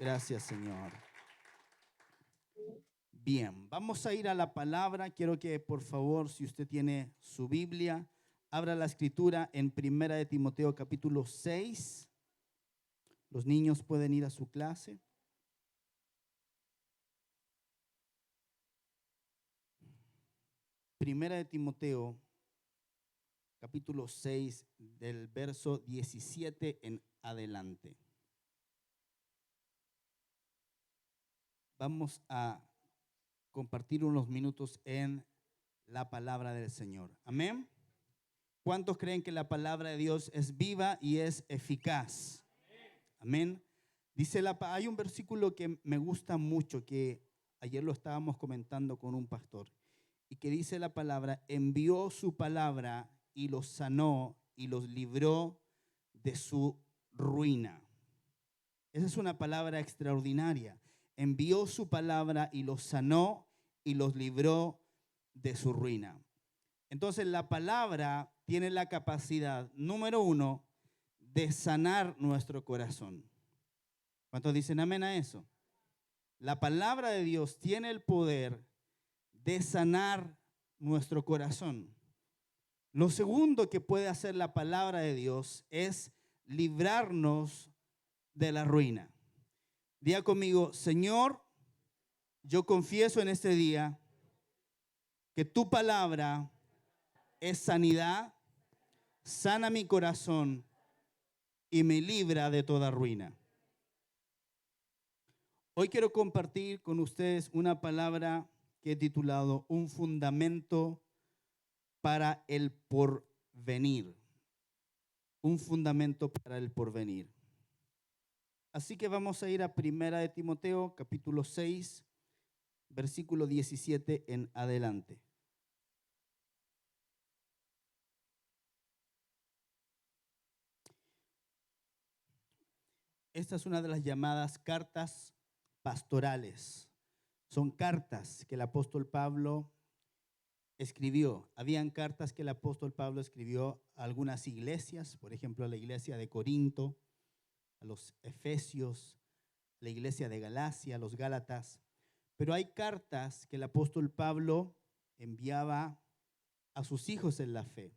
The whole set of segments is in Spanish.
Gracias, Señor. Bien, vamos a ir a la palabra. Quiero que, por favor, si usted tiene su Biblia, abra la escritura en Primera de Timoteo capítulo 6. Los niños pueden ir a su clase. Primera de Timoteo capítulo 6, del verso 17 en adelante. Vamos a compartir unos minutos en la palabra del Señor. Amén. ¿Cuántos creen que la palabra de Dios es viva y es eficaz? Amén. Dice hay un versículo que me gusta mucho, que ayer lo estábamos comentando con un pastor, y que dice la palabra: envió su palabra y los sanó y los libró de su ruina. Esa es una palabra extraordinaria. Envió su palabra y los sanó y los libró de su ruina. Entonces la palabra tiene la capacidad, número uno, de sanar nuestro corazón. ¿Cuántos dicen amén a eso? La palabra de Dios tiene el poder de sanar nuestro corazón. Lo segundo que puede hacer la palabra de Dios es librarnos de la ruina. Diga conmigo: Señor, yo confieso en este día que tu palabra es sanidad, sana mi corazón y me libra de toda ruina. Hoy quiero compartir con ustedes una palabra que he titulado Un fundamento para el porvenir. Un fundamento para el porvenir. Así que vamos a ir a Primera de Timoteo, capítulo 6, versículo 17 en adelante. Esta es una de las llamadas cartas pastorales. Son cartas que el apóstol Pablo escribió. Habían cartas que el apóstol Pablo escribió a algunas iglesias, por ejemplo, a la iglesia de Corinto, a los Efesios, a la iglesia de Galacia, a los Gálatas. Pero hay cartas que el apóstol Pablo enviaba a sus hijos en la fe.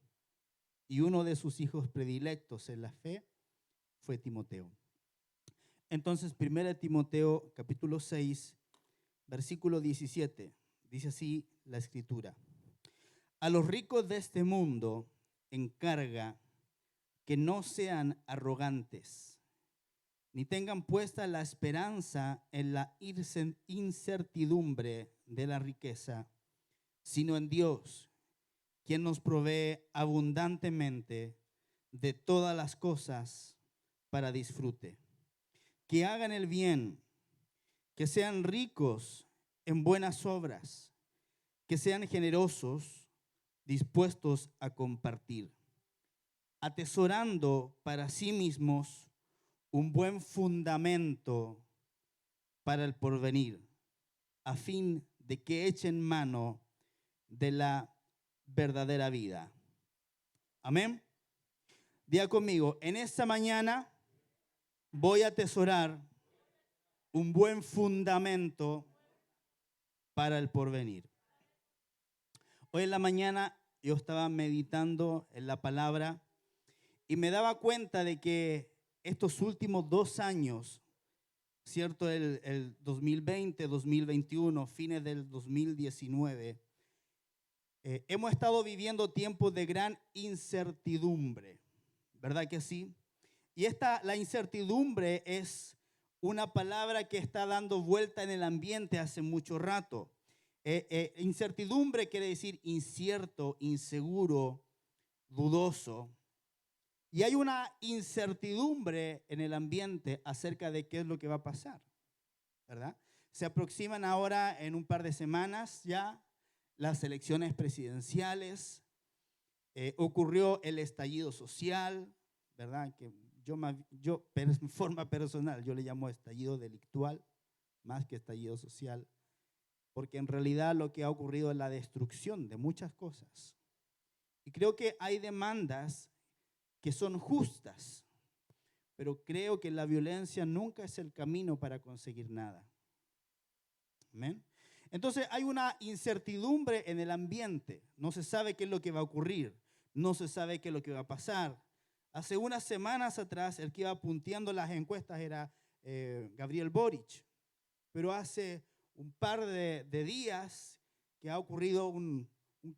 Y uno de sus hijos predilectos en la fe fue Timoteo. Entonces, 1 Timoteo capítulo 6, versículo 17, dice así la escritura: a los ricos de este mundo encarga que no sean arrogantes, ni tengan puesta la esperanza en la incertidumbre de la riqueza, sino en Dios, quien nos provee abundantemente de todas las cosas para disfrute. Que hagan el bien, que sean ricos en buenas obras, que sean generosos, dispuestos a compartir, atesorando para sí mismos un buen fundamento para el porvenir, a fin de que echen mano de la verdadera vida. Amén. Diga conmigo: en esta mañana voy a atesorar un buen fundamento para el porvenir. Hoy en la mañana yo estaba meditando en la palabra y me daba cuenta de que estos últimos 2 años, ¿cierto? El 2020, 2021, fines del 2019, hemos estado viviendo tiempos de gran incertidumbre, ¿verdad que sí? Y la incertidumbre es una palabra que está dando vuelta en el ambiente hace mucho rato. Incertidumbre quiere decir incierto, inseguro, dudoso. Y hay una incertidumbre en el ambiente acerca de qué es lo que va a pasar, ¿verdad? Se aproximan ahora, en un par de semanas ya, las elecciones presidenciales. Ocurrió el estallido social, ¿verdad? Que yo en forma personal, yo le llamo estallido delictual más que estallido social, porque en realidad lo que ha ocurrido es la destrucción de muchas cosas. Y creo que hay demandas que son justas. pero creo que la violencia nunca es el camino para conseguir nada. Amén. Entonces hay una incertidumbre en el ambiente. No se sabe qué es lo que va a ocurrir. No se sabe qué es lo que va a pasar. Hace unas semanas atrás, el que iba punteando las encuestas era Gabriel Boric. Pero hace un par de días que ha ocurrido un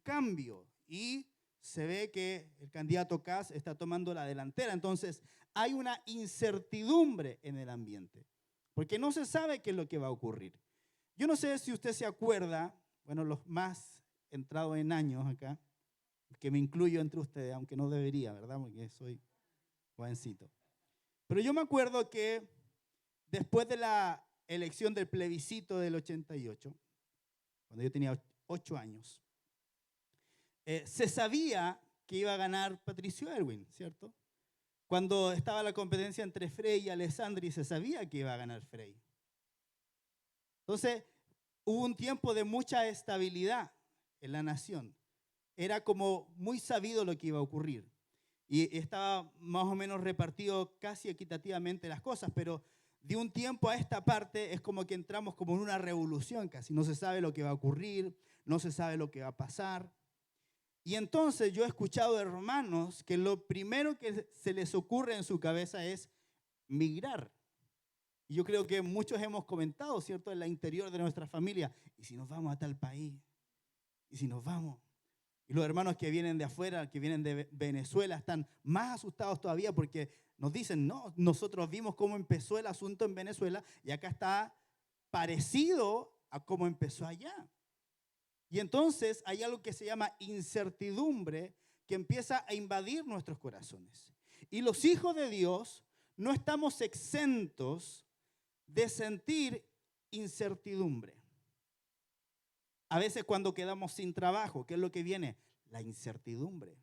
cambio y se ve que el candidato Kast está tomando la delantera. Entonces hay una incertidumbre en el ambiente, porque no se sabe qué es lo que va a ocurrir. Yo no sé si usted se acuerda, bueno, los más entrados en años acá, que me incluyo entre ustedes, aunque no debería, ¿verdad? Porque soy jovencito. Pero yo me acuerdo que después de la elección del plebiscito del 88, cuando yo tenía 8 años, se sabía que iba a ganar Patricio Aylwin, ¿cierto? Cuando estaba la competencia entre Frei y Alessandri, se sabía que iba a ganar Frei. Entonces, hubo un tiempo de mucha estabilidad en la nación. Era como muy sabido lo que iba a ocurrir. Y estaba más o menos repartido casi equitativamente las cosas, pero de un tiempo a esta parte es como que entramos como en una revolución casi. No se sabe lo que va a ocurrir, no se sabe lo que va a pasar. Y entonces yo he escuchado de hermanos que lo primero que se les ocurre en su cabeza es migrar. Y yo creo que muchos hemos comentado, ¿cierto?, en la interior de nuestra familia. ¿Y si nos vamos a tal país? ¿Y si nos vamos? Y los hermanos que vienen de afuera, que vienen de Venezuela, están más asustados todavía porque nos dicen, no, nosotros vimos cómo empezó el asunto en Venezuela y acá está parecido a cómo empezó allá. Y entonces hay algo que se llama incertidumbre que empieza a invadir nuestros corazones. Y los hijos de Dios no estamos exentos de sentir incertidumbre. A veces cuando quedamos sin trabajo, ¿qué es lo que viene? La incertidumbre.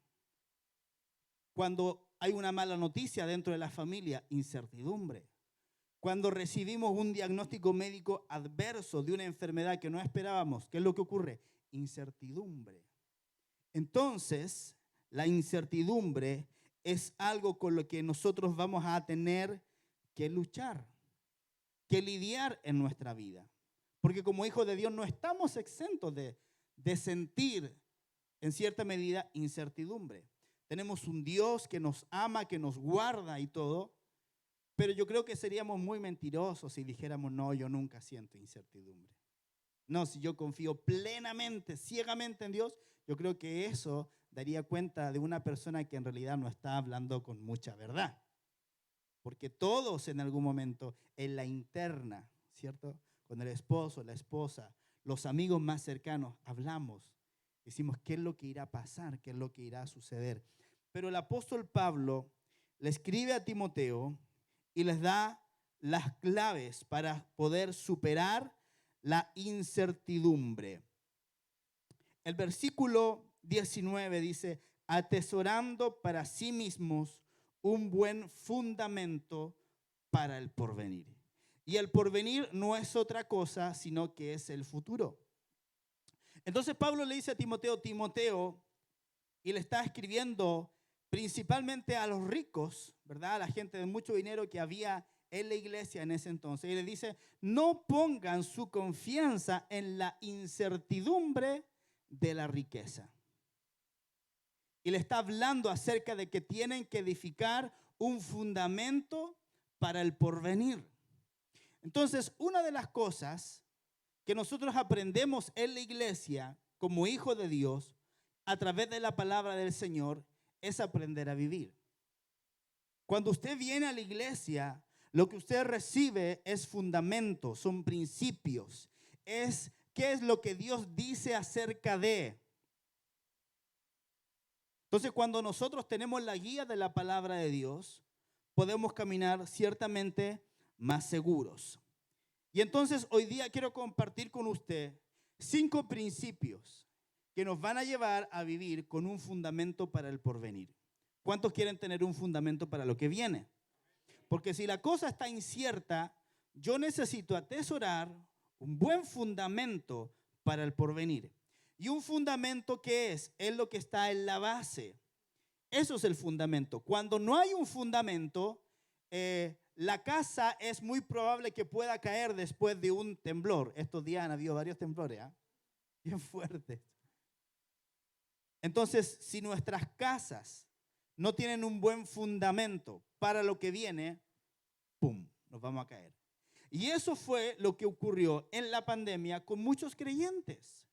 Cuando hay una mala noticia dentro de la familia, incertidumbre. Cuando recibimos un diagnóstico médico adverso de una enfermedad que no esperábamos, ¿qué es lo que ocurre? Incertidumbre. Entonces, la incertidumbre es algo con lo que nosotros vamos a tener que luchar, que lidiar en nuestra vida. Porque como hijos de Dios no estamos exentos de sentir en cierta medida incertidumbre. Tenemos un Dios que nos ama, que nos guarda y todo, pero yo creo que seríamos muy mentirosos si dijéramos, no, yo nunca siento incertidumbre. No, si yo confío plenamente, ciegamente en Dios, yo creo que eso daría cuenta de una persona que en realidad no está hablando con mucha verdad. Porque todos en algún momento, en la interna, ¿cierto?, con el esposo, la esposa, los amigos más cercanos, hablamos, decimos qué es lo que irá a pasar, qué es lo que irá a suceder. Pero el apóstol Pablo le escribe a Timoteo y les da las claves para poder superar la incertidumbre. El versículo 19 dice, atesorando para sí mismos un buen fundamento para el porvenir. Y el porvenir no es otra cosa, sino que es el futuro. Entonces Pablo le dice a Timoteo, Timoteo, y le está escribiendo principalmente a los ricos, ¿verdad? A la gente de mucho dinero que había en la iglesia en ese entonces. Y le dice, no pongan su confianza en la incertidumbre de la riqueza. Y le está hablando acerca de que tienen que edificar un fundamento para el porvenir. Entonces, una de las cosas que nosotros aprendemos en la iglesia como hijos de Dios a través de la palabra del Señor es aprender a vivir. Cuando usted viene a la iglesia, lo que usted recibe es fundamento, son principios, es qué es lo que Dios dice acerca de. Entonces, cuando nosotros tenemos la guía de la palabra de Dios, podemos caminar ciertamente más seguros. Y entonces hoy día quiero compartir con usted 5 principios que nos van a llevar a vivir con un fundamento para el porvenir. ¿Cuántos quieren tener un fundamento para lo que viene? Porque si la cosa está incierta, yo necesito atesorar un buen fundamento para el porvenir. ¿Y un fundamento qué es? Es lo que está en la base. Eso es el fundamento. Cuando no hay un fundamento, la casa es muy probable que pueda caer después de un temblor. Estos días han habido varios temblores, bien fuertes. Entonces, si nuestras casas no tienen un buen fundamento para lo que viene, ¡pum!, nos vamos a caer. Y eso fue lo que ocurrió en la pandemia con muchos creyentes.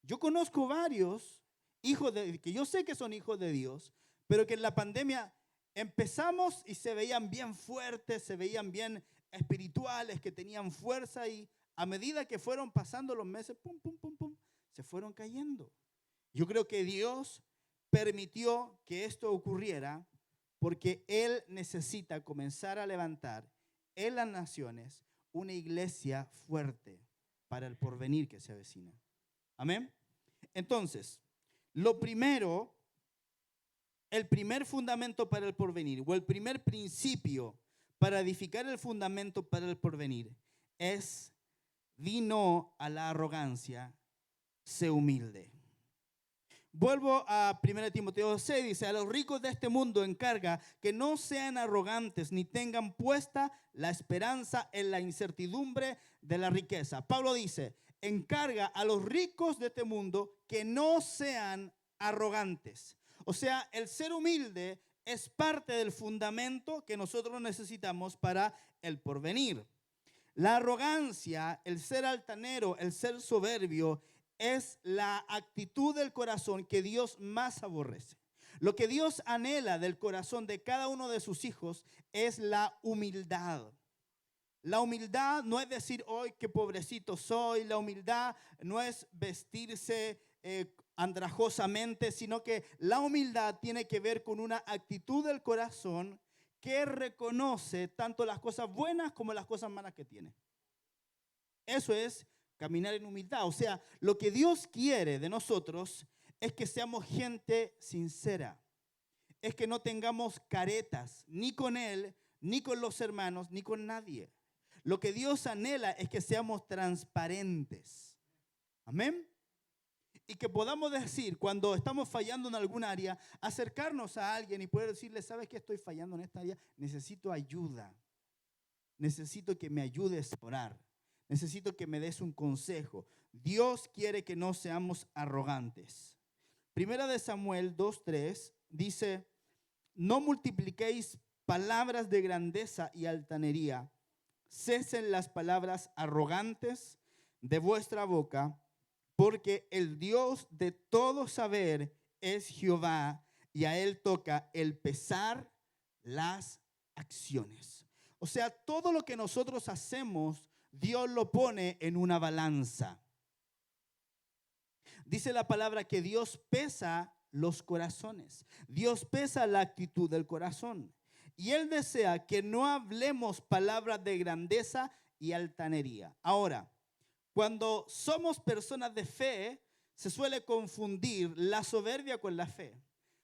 Yo conozco varios que yo sé que son hijos de Dios, pero que en la pandemia empezamos y se veían bien fuertes, se veían bien espirituales, que tenían fuerza, y a medida que fueron pasando los meses, pum, pum, pum, pum, se fueron cayendo. Yo creo que Dios permitió que esto ocurriera porque Él necesita comenzar a levantar en las naciones una iglesia fuerte para el porvenir que se avecina. Amén. Entonces, el primer fundamento para el porvenir, o el primer principio para edificar el fundamento para el porvenir, es: di no a la arrogancia, sé humilde. Vuelvo a 1 Timoteo 6, dice: a los ricos de este mundo encarga que no sean arrogantes ni tengan puesta la esperanza en la incertidumbre de la riqueza. Pablo dice: encarga a los ricos de este mundo que no sean arrogantes. O sea, el ser humilde es parte del fundamento que nosotros necesitamos para el porvenir. La arrogancia, el ser altanero, el ser soberbio, es la actitud del corazón que Dios más aborrece. Lo que Dios anhela del corazón de cada uno de sus hijos es la humildad. La humildad no es decir, hoy qué pobrecito soy. La humildad no es vestirse andrajosamente, sino que la humildad tiene que ver con una actitud del corazón que reconoce tanto las cosas buenas como las cosas malas que tiene. Eso es caminar en humildad. O sea, lo que Dios quiere de nosotros es que seamos gente sincera. Es que no tengamos caretas, ni con Él, ni con los hermanos, ni con nadie. Lo que Dios anhela es que seamos transparentes. Amén. Y que podamos decir, cuando estamos fallando en algún área, acercarnos a alguien y poder decirle: ¿sabes qué? Estoy fallando en esta área, necesito ayuda. Necesito que me ayudes a orar. Necesito que me des un consejo. Dios quiere que no seamos arrogantes. Primera de Samuel 2:3 dice: no multipliquéis palabras de grandeza y altanería. Cesen las palabras arrogantes de vuestra boca, porque el Dios de todo saber es Jehová, y a Él toca el pesar las acciones. O sea, todo lo que nosotros hacemos, Dios lo pone en una balanza. Dice la palabra que Dios pesa los corazones. Dios pesa la actitud del corazón. Y Él desea que no hablemos palabras de grandeza y altanería. Ahora, cuando somos personas de fe, se suele confundir la soberbia con la fe,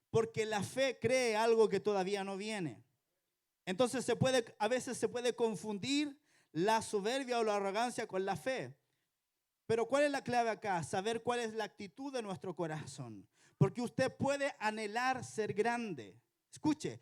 porque la fe cree algo que todavía no viene. Entonces a veces se puede confundir la soberbia o la arrogancia con la fe. Pero ¿cuál es la clave acá? Saber cuál es la actitud de nuestro corazón. Porque usted puede anhelar ser grande. Escuche,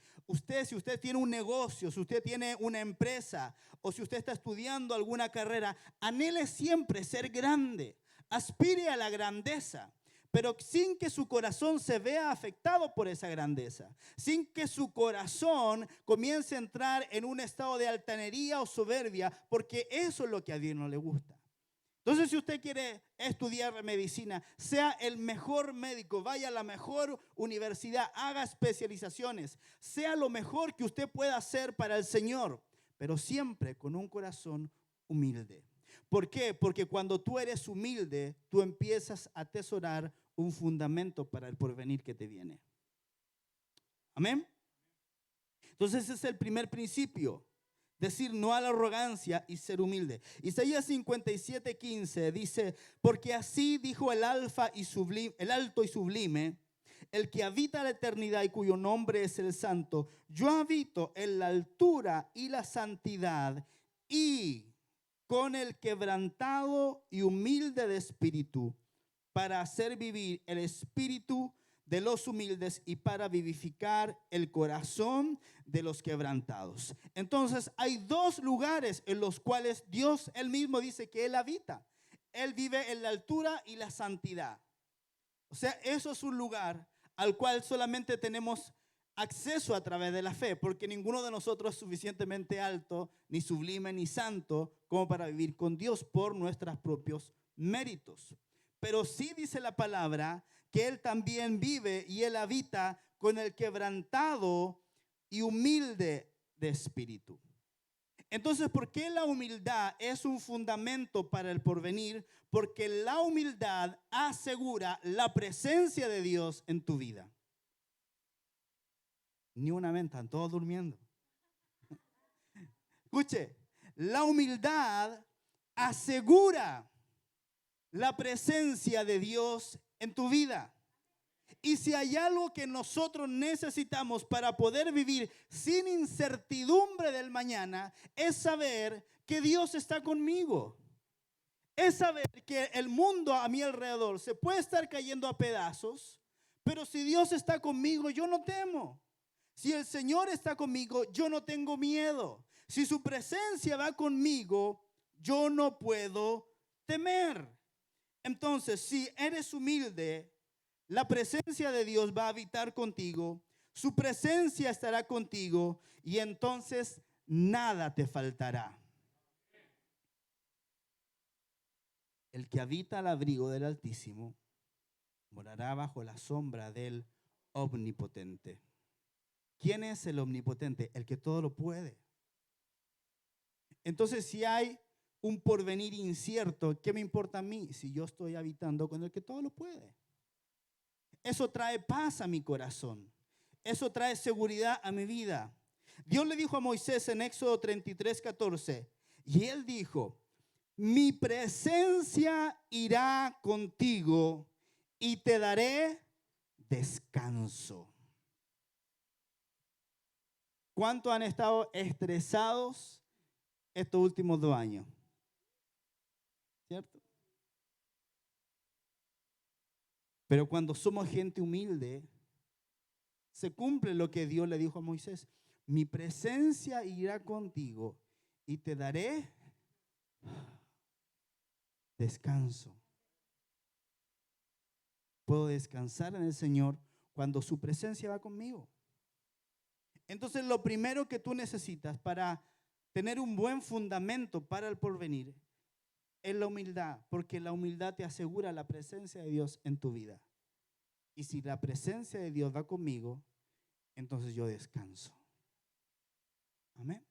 si usted tiene un negocio, si usted tiene una empresa, o si usted está estudiando alguna carrera, anhele siempre ser grande. Aspire a la grandeza, pero sin que su corazón se vea afectado por esa grandeza. Sin que su corazón comience a entrar en un estado de altanería o soberbia, porque eso es lo que a Dios no le gusta. Entonces, si usted quiere estudiar medicina, sea el mejor médico, vaya a la mejor universidad, haga especializaciones, sea lo mejor que usted pueda hacer para el Señor, pero siempre con un corazón humilde. ¿Por qué? Porque cuando tú eres humilde, tú empiezas a atesorar un fundamento para el porvenir que te viene. Amén. Entonces, ese es el primer principio. Decir no a la arrogancia y ser humilde. Isaías 57:15 dice: porque así dijo el alfa y sublime, el alto y sublime, el que habita la eternidad y cuyo nombre es el santo. Yo habito en la altura y la santidad, y con el quebrantado y humilde de espíritu, para hacer vivir el espíritu de los humildes y para vivificar el corazón de los quebrantados. Entonces hay dos lugares en los cuales Dios él mismo dice que Él habita. Él vive en la altura y la santidad. O sea, eso es un lugar al cual solamente tenemos acceso a través de la fe, porque ninguno de nosotros es suficientemente alto, ni sublime, ni santo como para vivir con Dios por nuestros propios méritos. Pero sí dice la palabra que Él también vive y Él habita con el quebrantado y humilde de espíritu. Entonces, ¿por qué la humildad es un fundamento para el porvenir? Porque la humildad asegura la presencia de Dios en tu vida. Ni una vez, están todos durmiendo. Escuche, la humildad asegura la presencia de Dios en tu vida. Y si hay algo que nosotros necesitamos para poder vivir sin incertidumbre del mañana, es saber que Dios está conmigo. Es saber que el mundo a mi alrededor se puede estar cayendo a pedazos, pero si Dios está conmigo, yo no temo. Si el Señor está conmigo, yo no tengo miedo. Si su presencia va conmigo, yo no puedo temer. Entonces, si eres humilde, la presencia de Dios va a habitar contigo, su presencia estará contigo y entonces nada te faltará. El que habita al abrigo del Altísimo morará bajo la sombra del Omnipotente. ¿Quién es el Omnipotente? El que todo lo puede. Entonces, si hay un porvenir incierto, ¿qué me importa a mí si yo estoy habitando con el que todo lo puede? Eso trae paz a mi corazón. Eso trae seguridad a mi vida. Dios le dijo a Moisés en Éxodo 33:14, y él dijo: mi presencia irá contigo y te daré descanso. ¿Cuántos han estado estresados estos últimos 2 años? ¿Cierto? Pero cuando somos gente humilde, se cumple lo que Dios le dijo a Moisés: mi presencia irá contigo y te daré descanso. Puedo descansar en el Señor cuando su presencia va conmigo. Entonces, lo primero que tú necesitas para tener un buen fundamento para el porvenir es la humildad, porque la humildad te asegura la presencia de Dios en tu vida. Y si la presencia de Dios va conmigo, entonces yo descanso. Amén.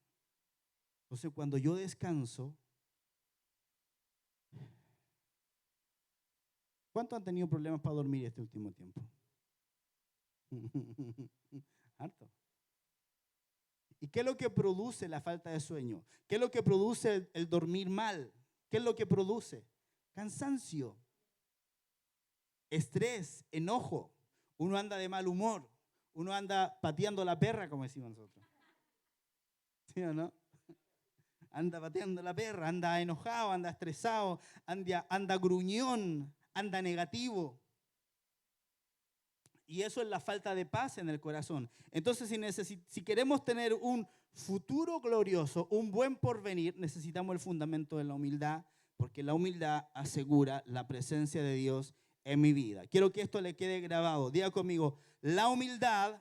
Entonces, cuando yo descanso, ¿cuántos han tenido problemas para dormir este último tiempo? Harto. ¿Y qué es lo que produce la falta de sueño? ¿Qué es lo que produce el dormir mal? ¿Qué es lo que produce? Cansancio, estrés, enojo. Uno anda de mal humor. Uno anda pateando la perra, como decimos nosotros. ¿Sí o no? Anda pateando la perra, anda enojado, anda estresado, anda gruñón, anda negativo. Y eso es la falta de paz en el corazón. Entonces, si queremos tener un futuro glorioso, un buen porvenir, necesitamos el fundamento de la humildad, porque la humildad asegura la presencia de Dios en mi vida. Quiero que esto le quede grabado. Diga conmigo: la humildad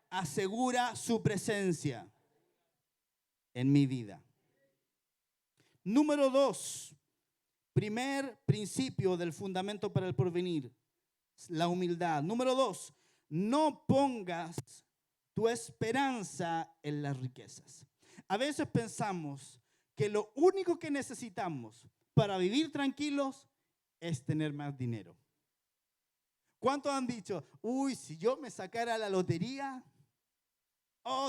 asegura su presencia en mi vida. Número 2, primer principio del fundamento para el porvenir: la humildad. Número 2, no pongas tu esperanza en las riquezas. A veces pensamos que lo único que necesitamos para vivir tranquilos es tener más dinero. ¿Cuántos han dicho: uy, si yo me sacara la lotería,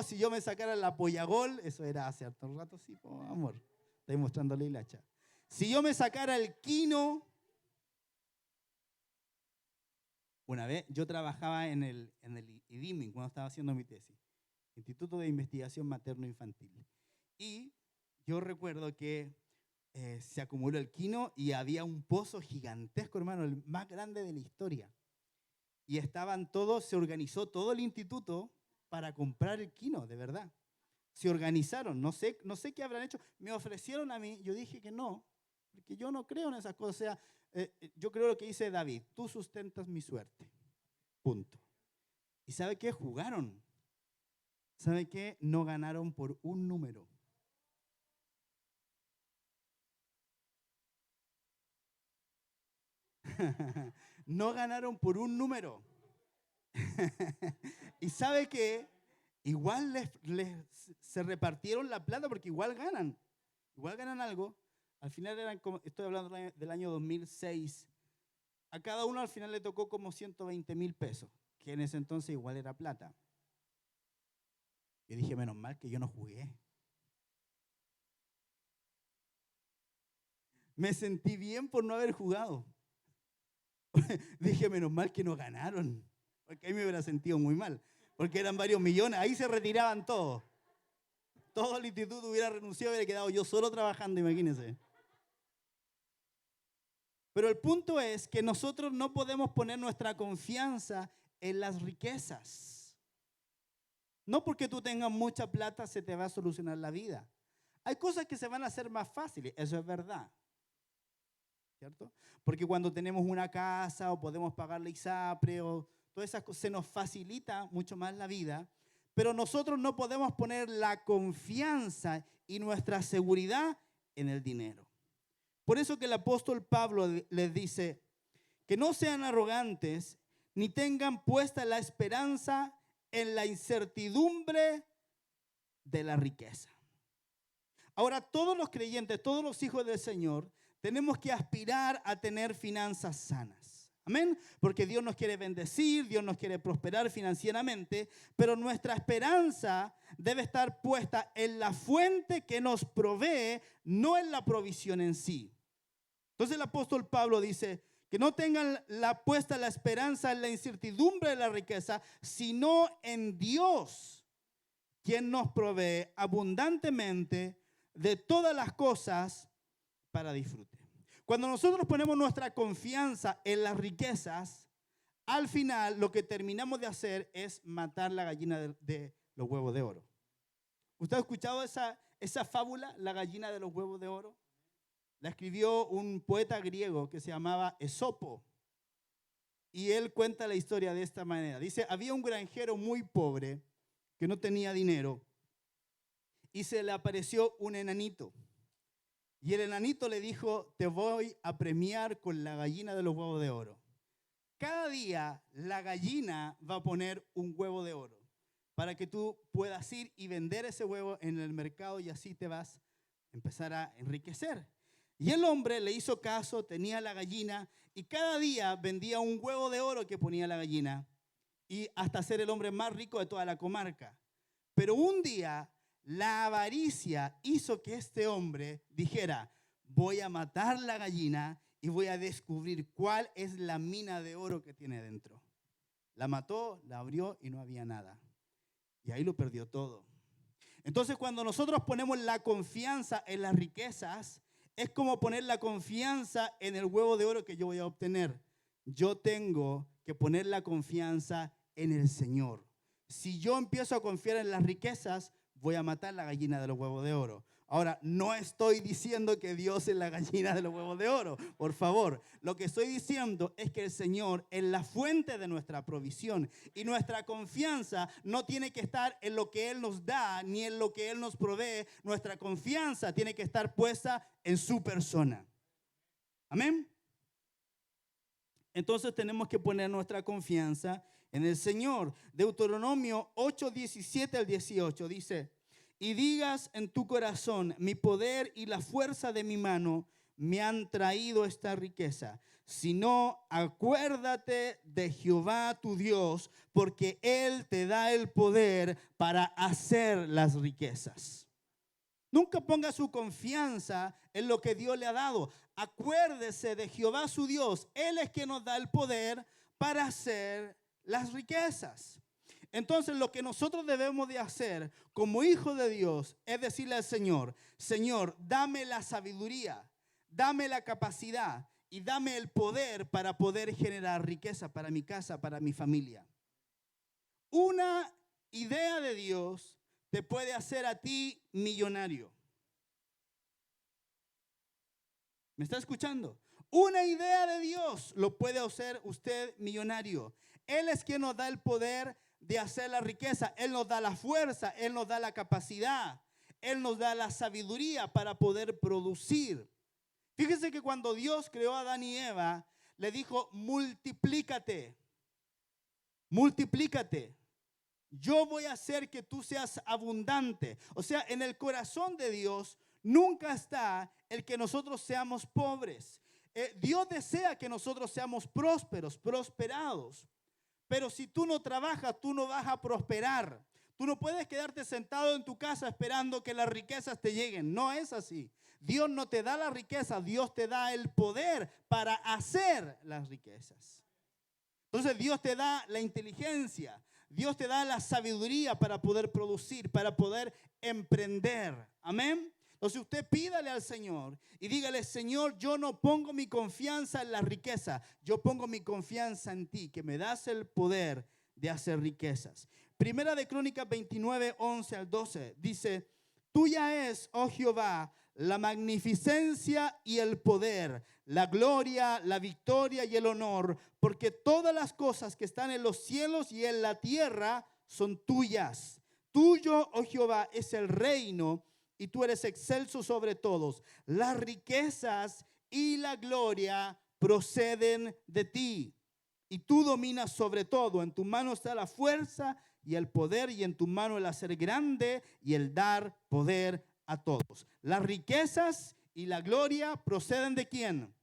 si yo me sacara la Pollagol? Eso era hace harto rato, sí, amor. Estoy mostrándole la hacha. Si yo me sacara el Kino. Una vez yo trabajaba en el IDIMI cuando estaba haciendo mi tesis, Instituto de Investigación Materno-Infantil. Y yo recuerdo que se acumuló el quino y había un pozo gigantesco, hermano, el más grande de la historia. Y estaban todos, se organizó todo el instituto para comprar el quino, de verdad. Se organizaron, no sé qué habrán hecho. Me ofrecieron a mí, yo dije que no, porque yo no creo en esas cosas. O sea, yo creo lo que dice David, tú sustentas mi suerte, punto. ¿Y sabe qué? Jugaron. ¿Sabe qué? No ganaron por un número. No ganaron por un número. ¿Y sabe qué? Igual se repartieron la plata porque igual ganan algo. Al final eran como, estoy hablando del año 2006, a cada uno al final le tocó como 120,000 pesos, que en ese entonces igual era plata. Yo dije, menos mal que yo no jugué. Me sentí bien por no haber jugado. Dije, menos mal que no ganaron, porque ahí me hubiera sentido muy mal, porque eran varios millones, ahí se retiraban todos. Todo el instituto hubiera renunciado y hubiera quedado yo solo trabajando, imagínense. Pero el punto es que nosotros no podemos poner nuestra confianza en las riquezas. No porque tú tengas mucha plata se te va a solucionar la vida. Hay cosas que se van a hacer más fáciles, eso es verdad. ¿Cierto? Porque cuando tenemos una casa o podemos pagar la ISAPRE o todas esas cosas, se nos facilita mucho más la vida, pero nosotros no podemos poner la confianza y nuestra seguridad en el dinero. Por eso que el apóstol Pablo les dice que no sean arrogantes ni tengan puesta la esperanza en la incertidumbre de la riqueza. Ahora, todos los creyentes, todos los hijos del Señor, tenemos que aspirar a tener finanzas sanas. Amén. Porque Dios nos quiere bendecir, Dios nos quiere prosperar financieramente, pero nuestra esperanza debe estar puesta en la fuente que nos provee, no en la provisión en sí. Entonces el apóstol Pablo dice que no tengan puesta la esperanza en la incertidumbre de la riqueza, sino en Dios, quien nos provee abundantemente de todas las cosas para disfrute. Cuando nosotros ponemos nuestra confianza en las riquezas, al final lo que terminamos de hacer es matar la gallina de los huevos de oro. ¿Usted ha escuchado esa fábula, la gallina de los huevos de oro? La escribió un poeta griego que se llamaba Esopo. Y él cuenta la historia de esta manera. Dice, había un granjero muy pobre que no tenía dinero y se le apareció un enanito. Y el enanito le dijo, te voy a premiar con la gallina de los huevos de oro. Cada día la gallina va a poner un huevo de oro para que tú puedas ir y vender ese huevo en el mercado y así te vas a empezar a enriquecer. Y el hombre le hizo caso, tenía la gallina y cada día vendía un huevo de oro que ponía la gallina y hasta ser el hombre más rico de toda la comarca. Pero un día la avaricia hizo que este hombre dijera, voy a matar la gallina y voy a descubrir cuál es la mina de oro que tiene dentro. La mató, la abrió y no había nada. Y ahí lo perdió todo. Entonces, cuando nosotros ponemos la confianza en las riquezas, es como poner la confianza en el huevo de oro que yo voy a obtener. Yo tengo que poner la confianza en el Señor. Si yo empiezo a confiar en las riquezas, voy a matar la gallina de los huevos de oro. Ahora, no estoy diciendo que Dios es la gallina de los huevos de oro, por favor. Lo que estoy diciendo es que el Señor es la fuente de nuestra provisión y nuestra confianza no tiene que estar en lo que Él nos da ni en lo que Él nos provee. Nuestra confianza tiene que estar puesta en su persona. Amén. Entonces tenemos que poner nuestra confianza en el Señor. Deuteronomio 8:17 al 18 dice, y digas en tu corazón, mi poder y la fuerza de mi mano me han traído esta riqueza. Sino acuérdate de Jehová tu Dios, porque Él te da el poder para hacer las riquezas. Nunca ponga su confianza en lo que Dios le ha dado. Acuérdese de Jehová su Dios. Él es quien nos da el poder para hacer las riquezas. Entonces, lo que nosotros debemos de hacer como hijos de Dios es decirle al Señor, Señor, dame la sabiduría, dame la capacidad y dame el poder para poder generar riqueza para mi casa, para mi familia. Una idea de Dios te puede hacer a ti millonario. ¿Me está escuchando? Una idea de Dios lo puede hacer usted millonario. Él es quien nos da el poder de hacer la riqueza. Él nos da la fuerza, Él nos da la capacidad, Él nos da la sabiduría para poder producir. Fíjese que cuando Dios creó a Adán y Eva, le dijo, multiplícate, multiplícate. Yo voy a hacer que tú seas abundante. O sea, en el corazón de Dios nunca está el que nosotros seamos pobres. Dios desea que nosotros seamos prósperos, prosperados. Pero si tú no trabajas, tú no vas a prosperar. Tú no puedes quedarte sentado en tu casa esperando que las riquezas te lleguen. No es así. Dios no te da la riqueza, Dios te da el poder para hacer las riquezas. Entonces Dios te da la inteligencia, Dios te da la sabiduría para poder producir, para poder emprender. Amén. Entonces usted pídale al Señor y dígale, Señor, yo no pongo mi confianza en la riqueza, yo pongo mi confianza en ti, que me das el poder de hacer riquezas. Primera de Crónicas 29, 11 al 12 dice, tuya es, oh Jehová, la magnificencia y el poder, la gloria, la victoria y el honor, porque todas las cosas que están en los cielos y en la tierra son tuyas. Tuyo, oh Jehová, es el reino y tú eres excelso sobre todos. Las riquezas y la gloria proceden de ti y tú dominas sobre todo. En tu mano está la fuerza y el poder, y en tu mano el hacer grande y el dar poder a todos. Las riquezas y la gloria proceden de ¿quién?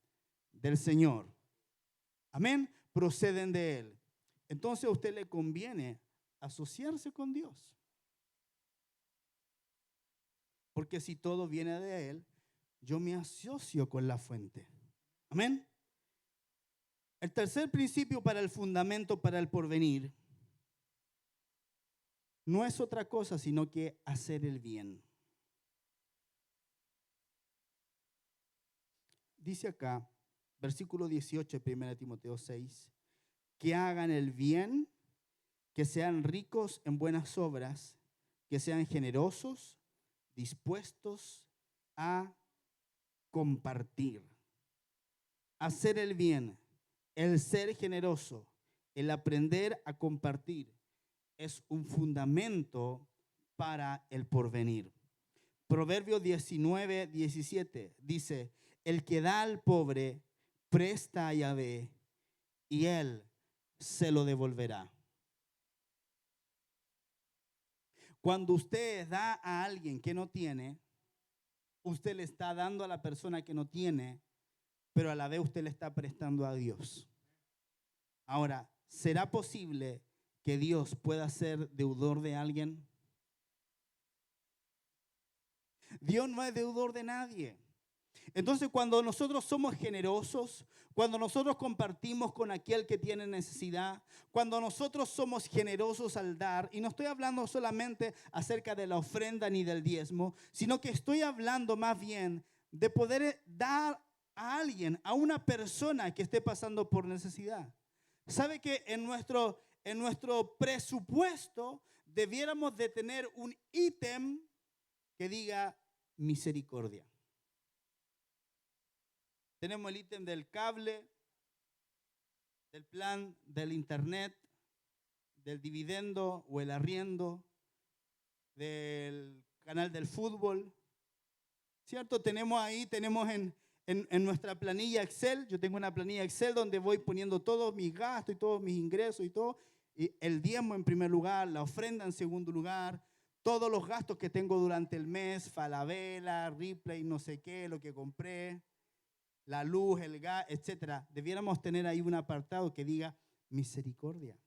Del Señor. Amén. Proceden de Él. Entonces a usted le conviene asociarse con Dios. Porque si todo viene de Él, yo me asocio con la fuente. Amén. El tercer principio para el fundamento, para el porvenir, no es otra cosa sino que hacer el bien. Dice acá, versículo 18, 1 Timoteo 6, que hagan el bien, que sean ricos en buenas obras, que sean generosos, dispuestos a compartir. Hacer el bien, el ser generoso, el aprender a compartir, es un fundamento para el porvenir. Proverbios 19, 17 dice, el que da al pobre presta a Yahvé y Él se lo devolverá. Cuando usted da a alguien que no tiene, usted le está dando a la persona que no tiene, pero a la vez usted le está prestando a Dios. Ahora, ¿será posible que Dios pueda ser deudor de alguien? Dios no es deudor de nadie. Entonces, cuando nosotros somos generosos, cuando nosotros compartimos con aquel que tiene necesidad, cuando nosotros somos generosos al dar, y no estoy hablando solamente acerca de la ofrenda ni del diezmo, sino que estoy hablando más bien de poder dar a alguien, a una persona que esté pasando por necesidad. ¿Sabe que en nuestro presupuesto debiéramos de tener un ítem que diga misericordia? Tenemos el ítem del cable, del plan del internet, del dividendo o el arriendo, del canal del fútbol, ¿cierto? Tenemos en nuestra planilla Excel, yo tengo una planilla Excel donde voy poniendo todos mis gastos y todos mis ingresos y todo, y el diezmo en primer lugar, la ofrenda en segundo lugar, todos los gastos que tengo durante el mes, Falabella, Ripley, no sé qué, lo que compré, la luz, el gas, etcétera. Debiéramos tener ahí un apartado que diga misericordia.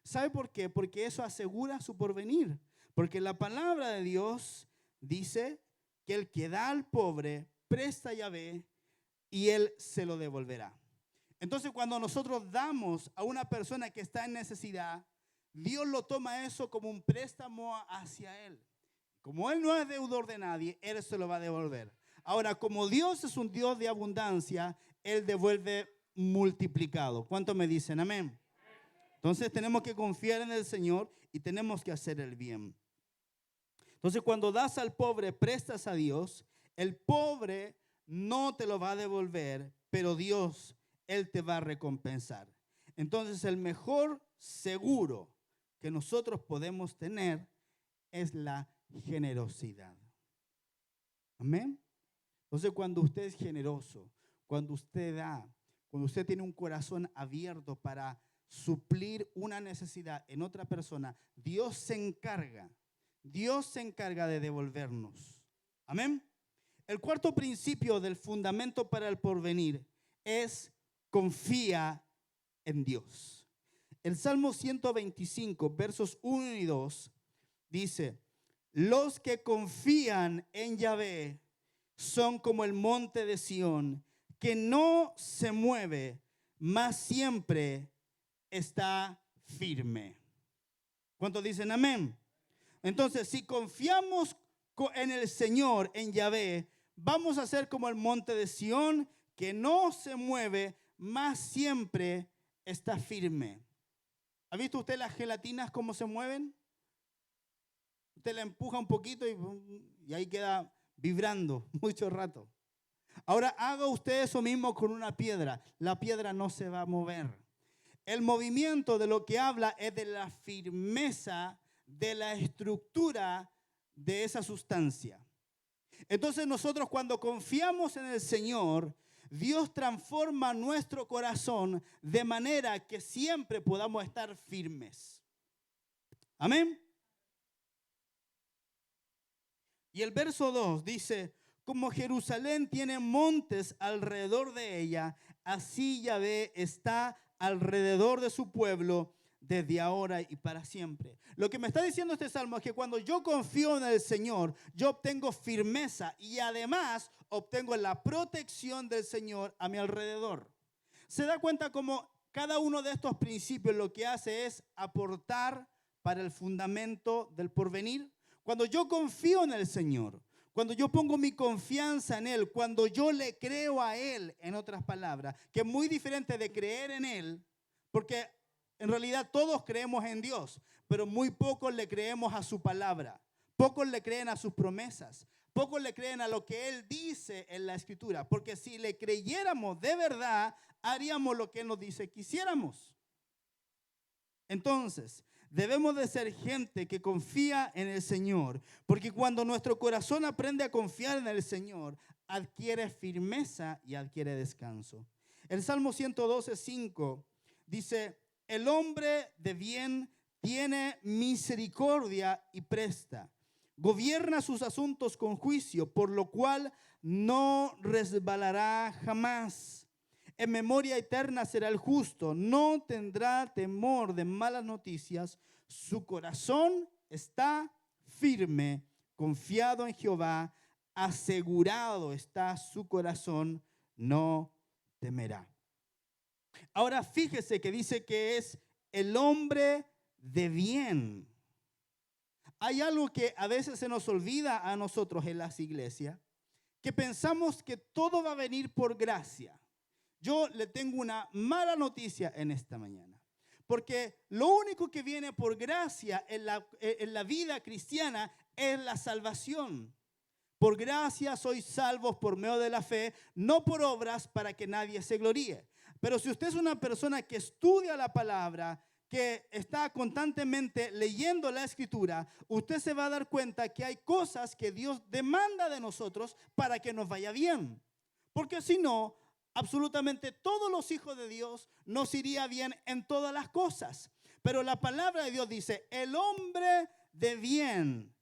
¿Sabe por qué? Porque eso asegura su porvenir. Porque la palabra de Dios dice que el que da al pobre presta a Yahvé y Él se lo devolverá. Entonces, cuando nosotros damos a una persona que está en necesidad, Dios lo toma eso como un préstamo hacia Él. Como Él no es deudor de nadie, Él se lo va a devolver. Ahora, como Dios es un Dios de abundancia, Él devuelve multiplicado. ¿Cuántos me dicen amén? Entonces tenemos que confiar en el Señor y tenemos que hacer el bien. Entonces cuando das al pobre, prestas a Dios, el pobre no te lo va a devolver, pero Dios, Él te va a recompensar. Entonces el mejor seguro que nosotros podemos tener es la generosidad. Amén. Entonces cuando usted es generoso, cuando usted da, cuando usted tiene un corazón abierto para suplir una necesidad en otra persona, Dios se encarga de devolvernos. Amén. El cuarto principio del fundamento para el porvenir es confía en Dios. El Salmo 125, versos 1 y 2 dice: los que confían en Yahvé son como el monte de Sión, que no se mueve, mas siempre está firme. ¿Cuántos dicen amén? Entonces, si confiamos en el Señor, en Yahvé, vamos a ser como el monte de Sión, que no se mueve, mas siempre está firme. ¿Ha visto usted las gelatinas cómo se mueven? Usted la empuja un poquito y ahí queda vibrando mucho rato. Ahora haga usted eso mismo con una piedra. La piedra no se va a mover. El movimiento de lo que habla es de la firmeza, de la estructura de esa sustancia. Entonces nosotros cuando confiamos en el Señor, Dios transforma nuestro corazón de manera que siempre podamos estar firmes. Amén. Y el verso 2 dice: como Jerusalén tiene montes alrededor de ella, así Yahvé está alrededor de su pueblo desde ahora y para siempre. Lo que me está diciendo este salmo es que cuando yo confío en el Señor, yo obtengo firmeza y además obtengo la protección del Señor a mi alrededor. ¿Se da cuenta cómo cada uno de estos principios lo que hace es aportar para el fundamento del porvenir? Cuando yo confío en el Señor, cuando yo pongo mi confianza en Él, cuando yo le creo a Él, en otras palabras, que es muy diferente de creer en Él, porque en realidad todos creemos en Dios, pero muy pocos le creemos a su palabra, pocos le creen a sus promesas, pocos le creen a lo que Él dice en la Escritura, porque si le creyéramos de verdad, haríamos lo que Él nos dice que hiciéramos. Entonces, debemos de ser gente que confía en el Señor, porque cuando nuestro corazón aprende a confiar en el Señor, adquiere firmeza y adquiere descanso. El Salmo 112:5 dice: el hombre de bien tiene misericordia y presta, gobierna sus asuntos con juicio, por lo cual no resbalará jamás. En memoria eterna será el justo, no tendrá temor de malas noticias, su corazón está firme, confiado en Jehová, asegurado está su corazón, no temerá. Ahora fíjese que dice que es el hombre de bien. Hay algo que a veces se nos olvida a nosotros en las iglesias, que pensamos que todo va a venir por gracia. Yo le tengo una mala noticia en esta mañana, porque lo único que viene por gracia en la vida cristiana es la salvación. Por gracia sois salvos por medio de la fe, no por obras para que nadie se gloríe. Pero si usted es una persona que estudia la palabra, que está constantemente leyendo la Escritura, usted se va a dar cuenta que hay cosas que Dios demanda de nosotros para que nos vaya bien. Porque si no, absolutamente todos los hijos de Dios nos iría bien en todas las cosas. Pero la palabra de Dios dice: el hombre de bien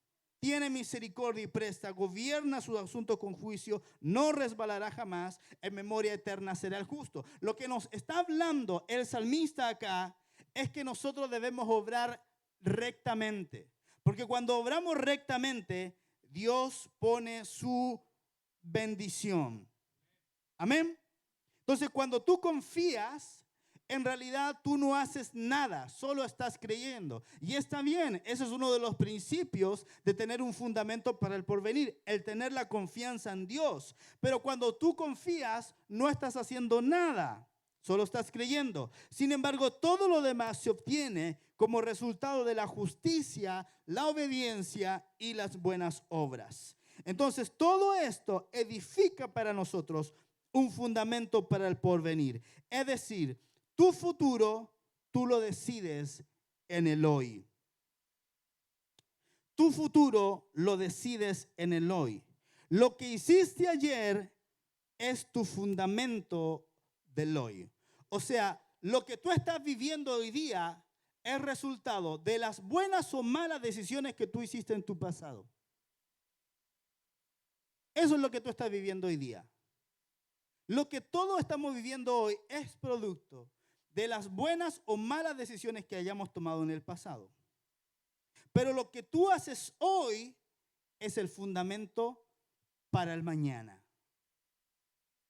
tiene misericordia y presta, gobierna sus asuntos con juicio, no resbalará jamás, en memoria eterna será el justo. Lo que nos está hablando el salmista acá es que nosotros debemos obrar rectamente. Porque cuando obramos rectamente, Dios pone su bendición. Amén. Entonces, cuando tú confías en realidad tú no haces nada, solo estás creyendo. Y está bien, ese es uno de los principios de tener un fundamento para el porvenir, el tener la confianza en Dios. Pero cuando tú confías, no estás haciendo nada, solo estás creyendo. Sin embargo, todo lo demás se obtiene como resultado de la justicia, la obediencia y las buenas obras. Entonces, todo esto edifica para nosotros un fundamento para el porvenir. Es decir, tu futuro, tú lo decides en el hoy. Tu futuro lo decides en el hoy. Lo que hiciste ayer es tu fundamento del hoy. O sea, lo que tú estás viviendo hoy día es resultado de las buenas o malas decisiones que tú hiciste en tu pasado. Eso es lo que tú estás viviendo hoy día. Lo que todos estamos viviendo hoy es producto de las buenas o malas decisiones que hayamos tomado en el pasado. Pero lo que tú haces hoy es el fundamento para el mañana.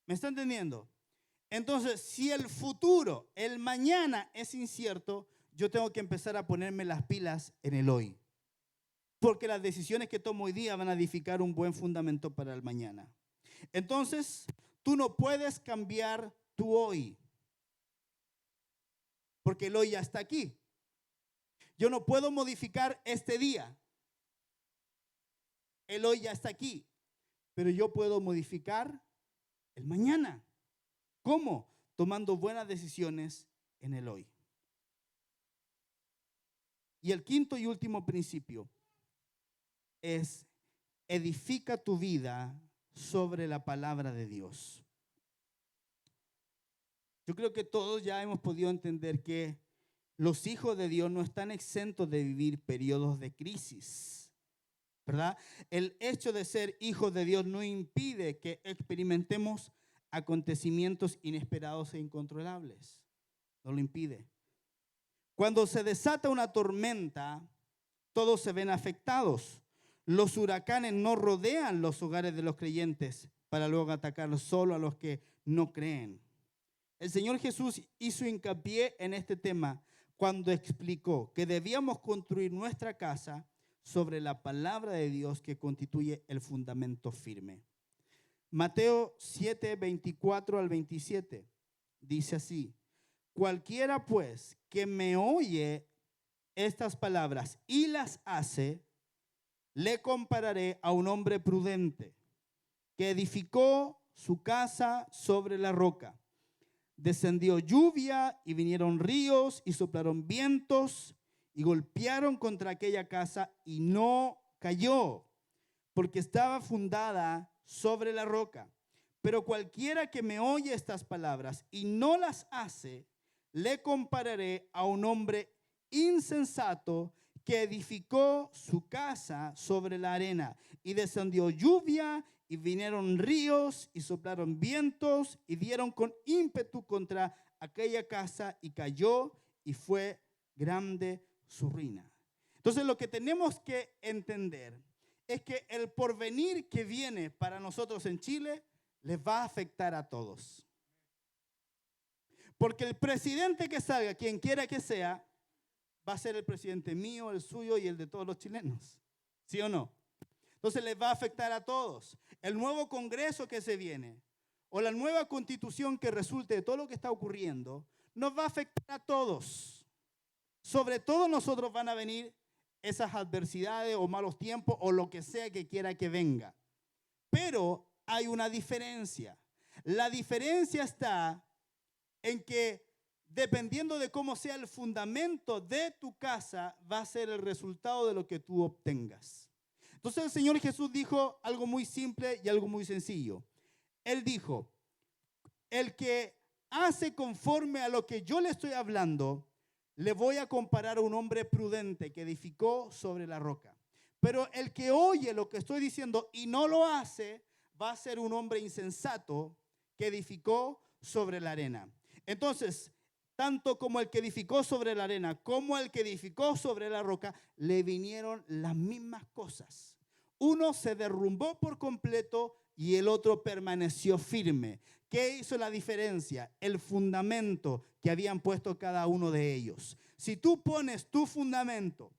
¿Me está entendiendo? Entonces, si el futuro, el mañana es incierto, yo tengo que empezar a ponerme las pilas en el hoy. Porque las decisiones que tomo hoy día van a edificar un buen fundamento para el mañana. Entonces, tú no puedes cambiar tu hoy. Porque el hoy ya está aquí. Yo no puedo modificar este día. El hoy ya está aquí. Pero yo puedo modificar el mañana. ¿Cómo? Tomando buenas decisiones en el hoy. Y el quinto y último principio es: edifica tu vida sobre la palabra de Dios. Yo creo que todos ya hemos podido entender que los hijos de Dios no están exentos de vivir periodos de crisis, ¿verdad? El hecho de ser hijos de Dios no impide que experimentemos acontecimientos inesperados e incontrolables. No lo impide. Cuando se desata una tormenta, todos se ven afectados. Los huracanes no rodean los hogares de los creyentes para luego atacar solo a los que no creen. El Señor Jesús hizo hincapié en este tema cuando explicó que debíamos construir nuestra casa sobre la palabra de Dios que constituye el fundamento firme. Mateo 7, 24 al 27 dice así: cualquiera pues que me oye estas palabras y las hace, le compararé a un hombre prudente que edificó su casa sobre la roca. Descendió lluvia y vinieron ríos y soplaron vientos y golpearon contra aquella casa y no cayó, porque estaba fundada sobre la roca. Pero cualquiera que me oye estas palabras y no las hace, le compararé a un hombre insensato que edificó su casa sobre la arena. Y descendió lluvia y vinieron ríos y soplaron vientos y dieron con ímpetu contra aquella casa y cayó y fue grande su ruina. Entonces lo que tenemos que entender es que el porvenir que viene para nosotros en Chile les va a afectar a todos. Porque el presidente que salga, quien quiera que sea, va a ser el presidente mío, el suyo y el de todos los chilenos. ¿Sí o no? Entonces les va a afectar a todos. El nuevo Congreso que se viene o la nueva constitución que resulte de todo lo que está ocurriendo nos va a afectar a todos. Sobre todo nosotros van a venir esas adversidades o malos tiempos o lo que sea que quiera que venga. Pero hay una diferencia. La diferencia está en que dependiendo de cómo sea el fundamento de tu casa, va a ser el resultado de lo que tú obtengas. Entonces el Señor Jesús dijo algo muy simple y algo muy sencillo. Él dijo: el que hace conforme a lo que yo le estoy hablando, le voy a comparar a un hombre prudente que edificó sobre la roca. Pero el que oye lo que estoy diciendo y no lo hace, va a ser un hombre insensato que edificó sobre la arena. Entonces, tanto como el que edificó sobre la arena como el que edificó sobre la roca, le vinieron las mismas cosas. Uno se derrumbó por completo y el otro permaneció firme. ¿Qué hizo la diferencia? El fundamento que habían puesto cada uno de ellos. Si tú pones tu fundamento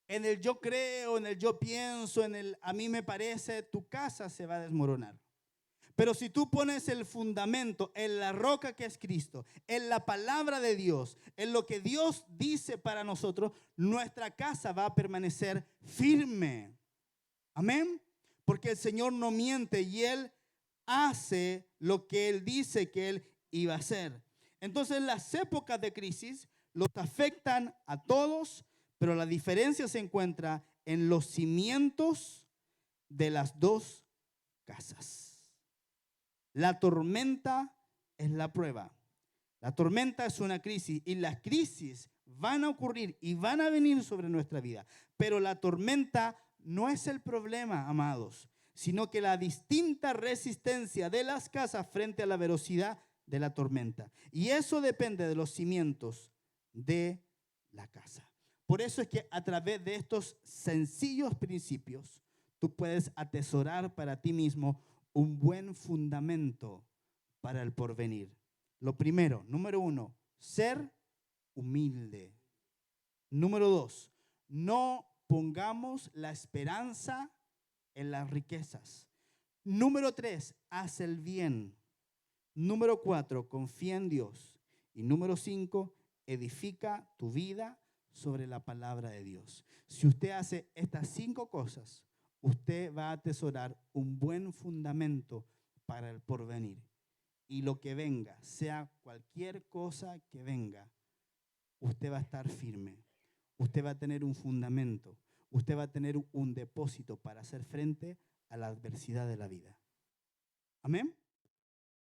en el yo creo, en el yo pienso, en el a mí me parece, tu casa se va a desmoronar. Pero si tú pones el fundamento en la roca que es Cristo, en la palabra de Dios, en lo que Dios dice para nosotros, nuestra casa va a permanecer firme. Amén. Porque el Señor no miente y Él hace lo que Él dice que Él iba a hacer. Entonces las épocas de crisis los afectan a todos, pero la diferencia se encuentra en los cimientos de las dos casas. La tormenta es la prueba. La tormenta es una crisis y las crisis van a ocurrir y van a venir sobre nuestra vida. Pero la tormenta no es el problema, amados, sino que la distinta resistencia de las casas frente a la velocidad de la tormenta. Y eso depende de los cimientos de la casa. Por eso es que a través de estos sencillos principios, tú puedes atesorar para ti mismo un buen fundamento para el porvenir. Lo primero, número 1, ser humilde. Número 2, no pongamos la esperanza en las riquezas. Número 3, haz el bien. Número 4, confía en Dios. Y número 5, edifica tu vida sobre la palabra de Dios. Si usted hace estas 5 cosas, usted va a atesorar un buen fundamento para el porvenir. Y lo que venga, sea cualquier cosa que venga, usted va a estar firme. Usted va a tener un fundamento. Usted va a tener un depósito para hacer frente a la adversidad de la vida. Amén.